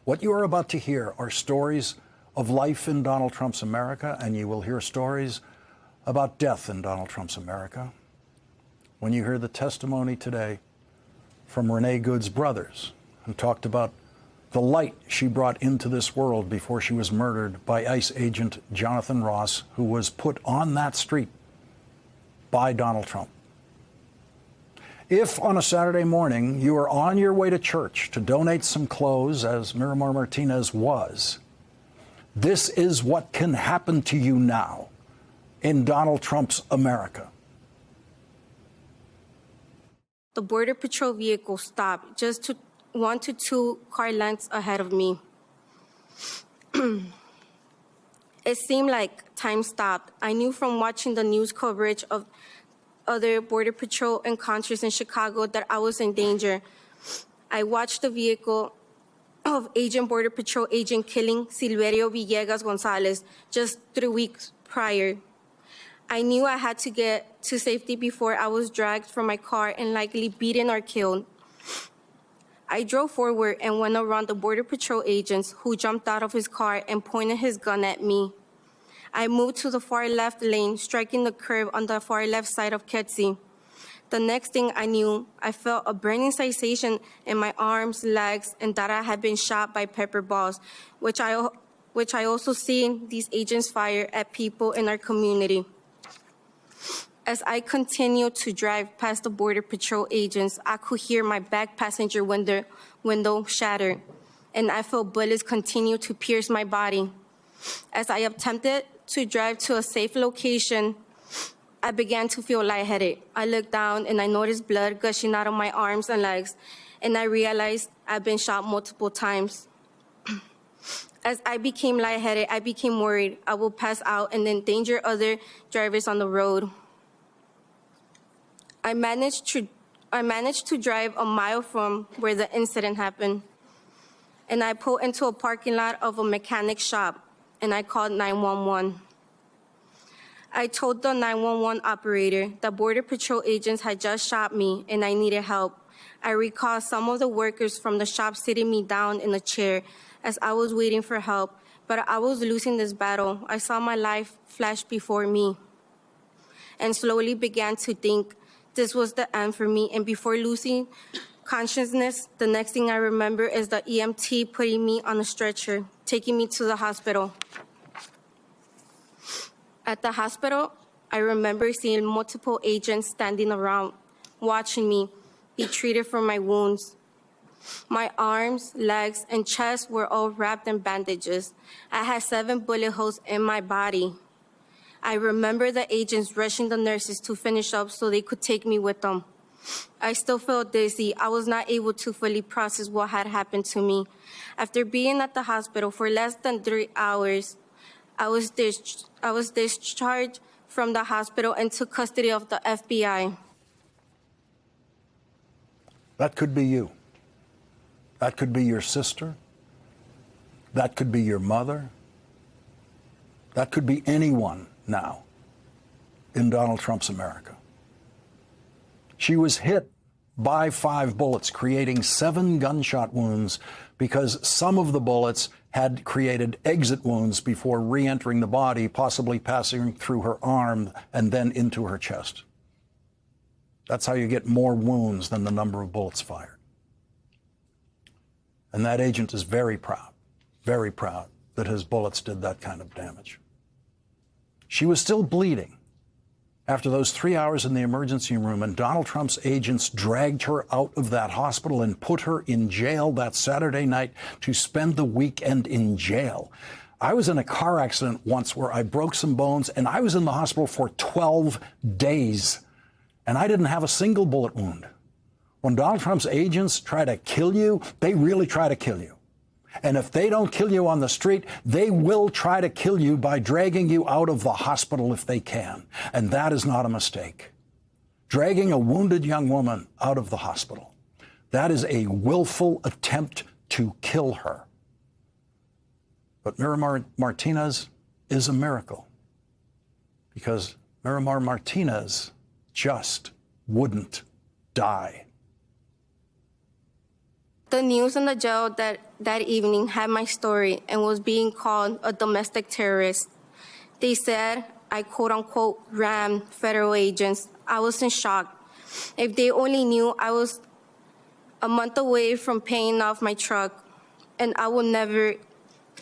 What you are about to hear are stories of life in Donald Trump's America, and you will hear stories about death in Donald Trump's America. When you hear the testimony today from Renee Good's brothers, who talked about the light she brought into this world before she was murdered by ICE agent Jonathan Ross, who was put on that street by Donald Trump. If on a Saturday morning you are on your way to church to donate some clothes, as Miramar Martinez was, this is what can happen to you now in Donald Trump's America. The Border Patrol vehicle stopped just 1 to 2 car lengths ahead of me. It seemed like time stopped. I knew from watching the news coverage of other Border Patrol encounters in Chicago that I was in danger. I watched the vehicle of Border Patrol agent killing Silverio Villegas Gonzalez just 3 weeks prior. I knew I had to get to safety before I was dragged from my car and likely beaten or killed. I drove forward and went around the Border Patrol agents, who jumped out of his car and pointed his gun at me. I moved to the far left lane, striking the curb on the far left side of Kedzie. The next thing I knew, I felt a burning sensation in my arms, legs, and that I had been shot by pepper balls, which I also seen these agents fire at people in our community. As I continued to drive past the Border Patrol agents, I could hear my back passenger window shatter, and I felt bullets continue to pierce my body. As I attempted to drive to a safe location, I began to feel lightheaded. I looked down and I noticed blood gushing out of my arms and legs, and I realized I'd been shot multiple times. As I became lightheaded, I became worried I would pass out and endanger other drivers on the road. I managed to drive a mile from where the incident happened, and I pulled into a parking lot of a mechanic shop, and I called 911. I told the 911 operator that Border Patrol agents had just shot me and I needed help. I recall some of the workers from the shop sitting me down in a chair as I was waiting for help, but I was losing this battle. I saw my life flash before me and slowly began to think this was the end for me. And before losing consciousness, the next thing I remember is the EMT putting me on a stretcher, taking me to the hospital. At the hospital, I remember seeing multiple agents standing around, watching me be treated for my wounds. My arms, legs, and chest were all wrapped in bandages. I had 7 bullet holes in my body. I remember the agents rushing the nurses to finish up so they could take me with them. I still felt dizzy. I was not able to fully process what had happened to me. After being at the hospital for less than 3 hours, I was discharged from the hospital and took custody of the FBI. That could be you. That could be your sister. That could be your mother. That could be anyone now in Donald Trump's America. She was hit by 5 bullets, creating 7 gunshot wounds because some of the bullets had created exit wounds before re-entering the body, possibly passing through her arm and then into her chest. That's how you get more wounds than the number of bullets fired. And that agent is very proud that his bullets did that kind of damage. She was still bleeding after those 3 hours in the emergency room, and Donald Trump's agents dragged her out of that hospital and put her in jail that Saturday night to spend the weekend in jail. I was in a car accident once where I broke some bones, and I was in the hospital for 12 days, and I didn't have a single bullet wound. When Donald Trump's agents try to kill you, they really try to kill you. And if they don't kill you on the street, they will try to kill you by dragging you out of the hospital if they can. And that is not a mistake. Dragging a wounded young woman out of the hospital, that is a willful attempt to kill her. But Miramar Martinez is a miracle, because Miramar The news in the jail that evening had my story and was being called a domestic terrorist. They said I quote-unquote rammed federal agents. I was in shock. If they only knew I was a month away from paying off my truck and I would never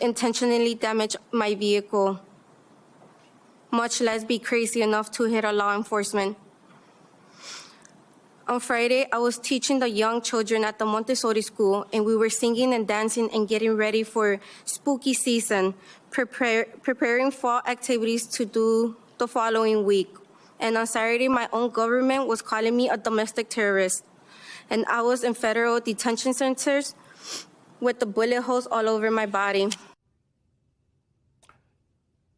intentionally damage my vehicle, much less be crazy enough to hit a law enforcement. On Friday, I was teaching the young children at the Montessori school, and we were singing and dancing and getting ready for spooky season, preparing fall activities to do the following week. And on Saturday, my own government was calling me a domestic terrorist. And I was in federal detention centers with the bullet holes all over my body.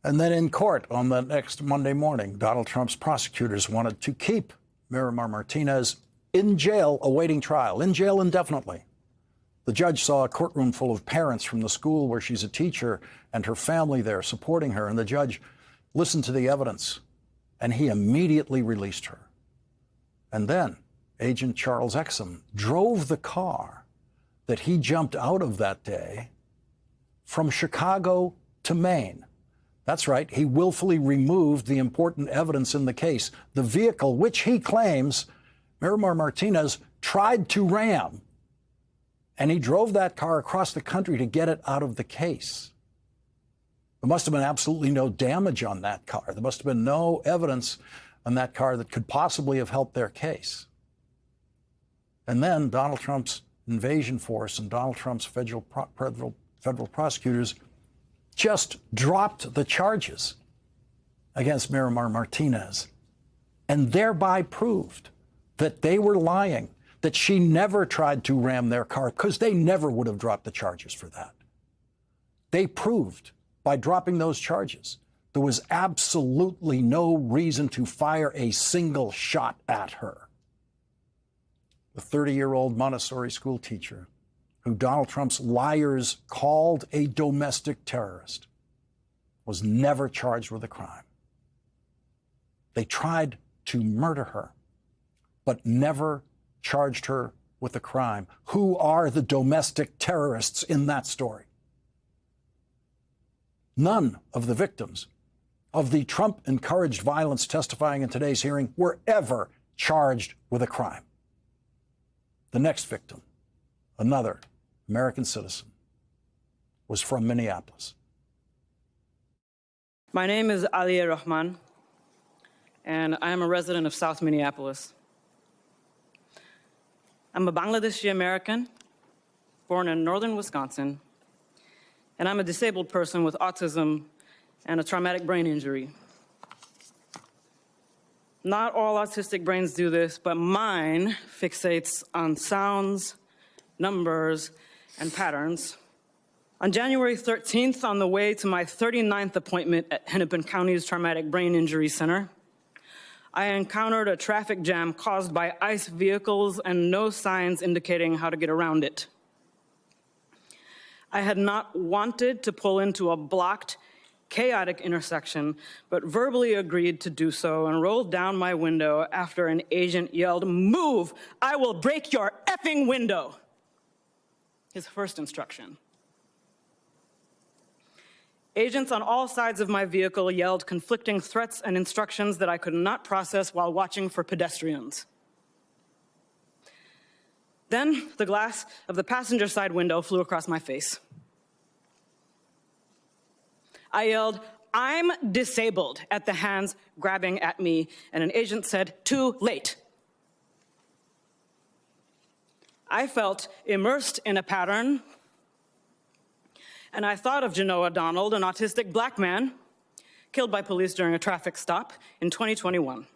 And then in court on the next Monday morning, Donald Trump's prosecutors wanted to keep Miramar Martinez in jail awaiting trial, in jail indefinitely. The judge saw a courtroom full of parents from the school where she's a teacher and her family there supporting her, and the judge listened to the evidence, and he immediately released her. And then Agent Charles Exum drove the car that he jumped out of that day from Chicago to Maine. That's right, he willfully removed the important evidence in the case, the vehicle which he claims Miramar Martinez tried to ram, and he drove that car across the country to get it out of the case. There must have been absolutely no damage on that car. There must have been no evidence on that car that could possibly have helped their case. And then Donald Trump's invasion force and Donald Trump's federal prosecutors just dropped the charges against Miramar Martinez and thereby proved that they were lying, that she never tried to ram their car, because they never would have dropped the charges for that. They proved by dropping those charges there was absolutely no reason to fire a single shot at her. The 30-year-old Montessori school teacher who Donald Trump's liars called a domestic terrorist, was never charged with a crime. They tried to murder her, but never charged her with a crime. Who are the domestic terrorists in that story? None of the victims of the Trump-encouraged violence testifying in today's hearing were ever charged with a crime. The next victim, another American citizen, was from Minneapolis. My name is Aliya Rahman, and I am a resident of South Minneapolis. I'm a Bangladeshi American, born in northern Wisconsin, and I'm a disabled person with autism and a traumatic brain injury. Not all autistic brains do this, but mine fixates on sounds, numbers, and patterns. On January 13th, on the way to my 39th appointment at Hennepin County's Traumatic Brain Injury Center, I encountered a traffic jam caused by ICE vehicles and no signs indicating how to get around it. I had not wanted to pull into a blocked, chaotic intersection, but verbally agreed to do so and rolled down my window after an agent yelled, "Move! I will break your effing window!" His first instruction. Agents on all sides of my vehicle yelled conflicting threats and instructions that I could not process while watching for pedestrians. Then the glass of the passenger side window flew across my face. I yelled, "I'm disabled," at the hands grabbing at me, and an agent said, "Too late." I felt immersed in a pattern, and I thought of Genoa Donald, an autistic black man killed by police during a traffic stop in 2021.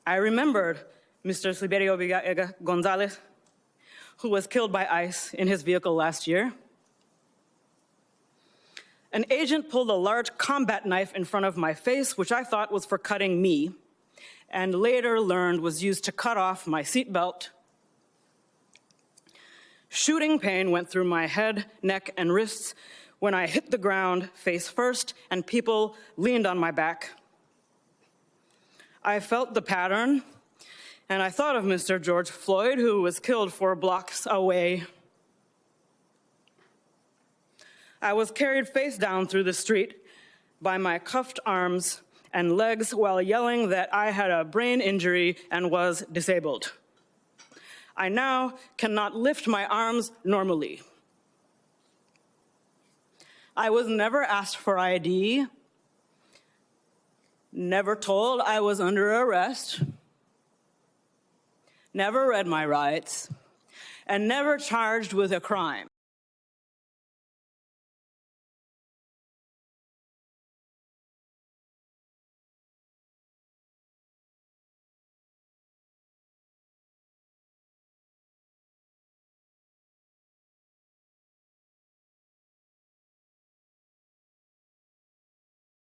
I remembered Mr. Sliberio Vega Gonzalez, who was killed by ICE in his vehicle last year. An agent pulled a large combat knife in front of my face, which I thought was for cutting me, and later learned was used to cut off my seatbelt. Shooting pain went through my head, neck, and wrists when I hit the ground face first and people leaned on my back. I felt the pattern And I thought of Mr. George Floyd, who was killed 4 blocks away. I was carried face down through the street by my cuffed arms and legs while yelling that I had a brain injury and was disabled. I now cannot lift my arms normally. I was never asked for ID, never told I was under arrest, never read my rights, and never charged with a crime.